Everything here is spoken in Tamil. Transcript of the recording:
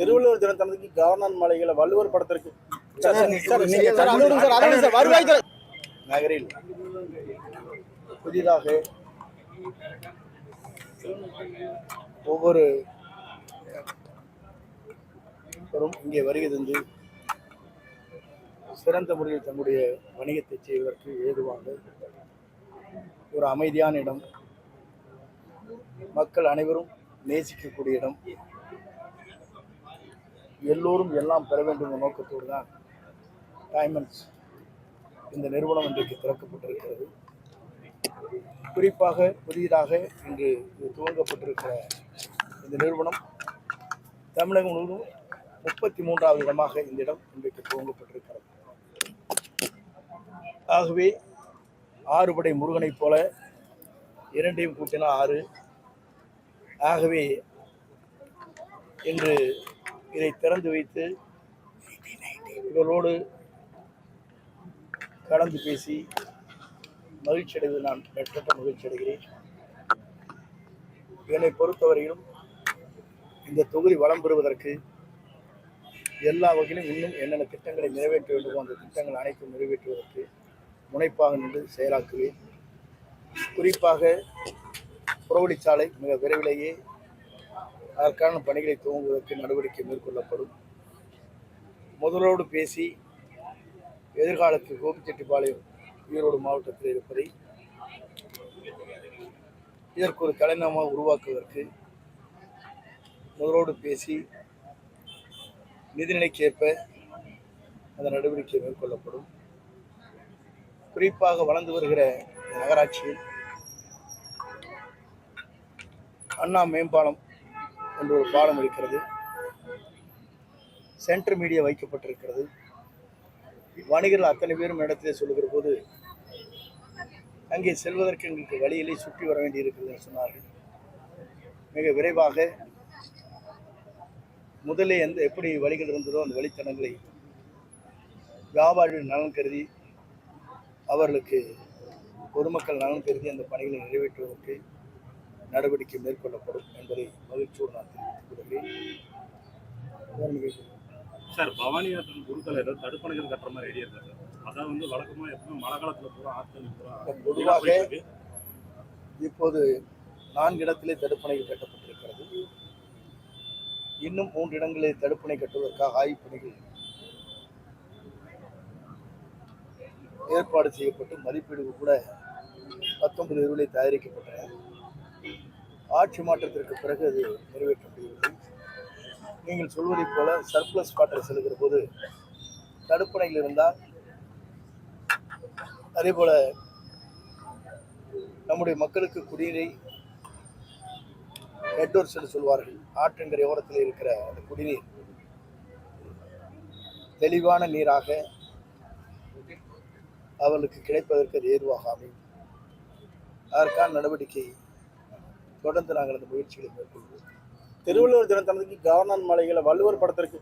திருவள்ளுவர் தினத்தன்னைக்கு கவர்னர் மாளிகையில் வள்ளுவர் படத்திற்கு நகரில் புதிதாக ஒவ்வொரு இங்கே வருகை தந்து சிறந்த முறையில் தன்னுடைய வணிகத்தை செய்வதற்கு ஏதுவாக ஒரு அமைதியான இடம், மக்கள் அனைவரும் நேசிக்கக்கூடிய இடம், எல்லோரும் எல்லாம் பெற வேண்டும் என்ற நோக்கத்தோடு தான் டைமண்ட்ஸ் இந்த நிறுவனம் இன்றைக்கு திறக்கப்பட்டிருக்கிறது. குறிப்பாக புதிதாக இன்று துவங்கப்பட்டிருக்கிற இந்த நிறுவனம் தமிழகம் முழுவதும் 33வது இடமாக இந்த இடம் இன்றைக்கு துவங்கப்பட்டிருக்கிறது. ஆகவே ஆறுபடை முருகனைப் போல இரண்டையும் கூட்டினால் 6. ஆகவே இன்று இதை திறந்து வைத்து இவர்களோடு கலந்து பேசி மகிழ்ச்சி அடைவது நான் மெட்டற்ற மகிழ்ச்சி அடைகிறேன். என்னை பொறுத்தவரையிலும் இந்த தொகுதி வளம் பெறுவதற்கு எல்லா வகையிலும் இன்னும் என்னென்ன திட்டங்களை நிறைவேற்ற வேண்டுமோ அந்த திட்டங்கள் அனைத்தும் நிறைவேற்றுவதற்கு முனைப்பாக நின்று செயலாக்குவேன். குறிப்பாக புறவழிச்சாலை மிக விரைவிலேயே அதற்கான பணிகளை துவங்குவதற்கு நடவடிக்கை மேற்கொள்ளப்படும். முதலோடு பேசி எதிர்காலத்தில் கோபிச்செட்டிப்பாளையம் ஈரோடு மாவட்டத்தில் இருப்பதை இதற்கு ஒரு தலைநகரமாக உருவாக்குவதற்கு முதலோடு பேசி நிதிநிலைக்கேற்ப அந்த நடவடிக்கை மேற்கொள்ளப்படும். குறிப்பாக வளர்ந்து வருகிற நகராட்சியில் அண்ணா மேம்பாலம் என்று ஒரு பாலம் இருக்கிறது, சென்டர் மீடியா வைக்கப்பட்டிருக்கிறது. வணிகர்கள் அத்தனை பேரும் இடத்திலே சொல்லுகிற போது அங்கே செல்வதற்கு எங்களுக்கு வழியிலே சுற்றி வர வேண்டி இருக்கிறது என்று சொன்னார்கள். மிக விரைவாக முதலே எப்படி வழிகள் இருந்ததோ அந்த வழித்தடங்களை வியாபாரிகள் நலன் கருதி அவர்களுக்கு பொதுமக்கள் நலன் கருதி அந்த பணிகளை நிறைவேற்றுவதற்கு நடவடிக்கை மேற்கொள்ளப்படும் என்பதை மகிழ்ச்சியோடு நான் தெரிவித்துக் கொள்கிறேன். சார், பவானி ஆற்றின் குறுக்கல ஏதோ தடுப்பணைகள் கட்டுற மாதிரி ஐடியா இருக்கு சார். அதான் வழக்கமாக எப்பவுமே மழை காலத்தில் பூரா ஆற்று பொதுவாக இப்போது 4 இடத்திலே தடுப்பணைகள் கட்டப்பட்டிருக்கிறது. இன்னும் 3 இடங்களில் தடுப்பணை கட்டுவதற்காக ஆய்வுப் பணிகள் ஏற்பாடு செய்யப்பட்டு மதிப்பீடு கூட 19 இருவிலே தயாரிக்கப்பட்டன. ஆட்சி மாற்றத்திற்கு பிறகு அது நிறைவேற்றப்படுகிறது. நீங்கள் சொல்வதைப் போல சர்ப்ளஸ் வாட்டர் செல்கிற போது தடுப்பணைகள் இருந்தால், அதே போல நம்முடைய மக்களுக்கு குடிநீரை ஹெட்வொர்க்ஸ் என்று சொல்வார்கள், ஆற்றங்கரை ஓரத்தில் இருக்கிற அந்த குடிநீர் தெளிவான நீராக அவர்களுக்கு கிடைப்பதற்கு அது ஏதுவாக அமையும். அதற்கான நடவடிக்கை தொடர்ந்து நாங்கள் அந்த முயற்சிகளை மேற்கொள்வோம். திருவள்ளுவர் தினத்தன்னைக்கு கவர்னர் மாளிகையில் வள்ளுவர் படத்திற்கு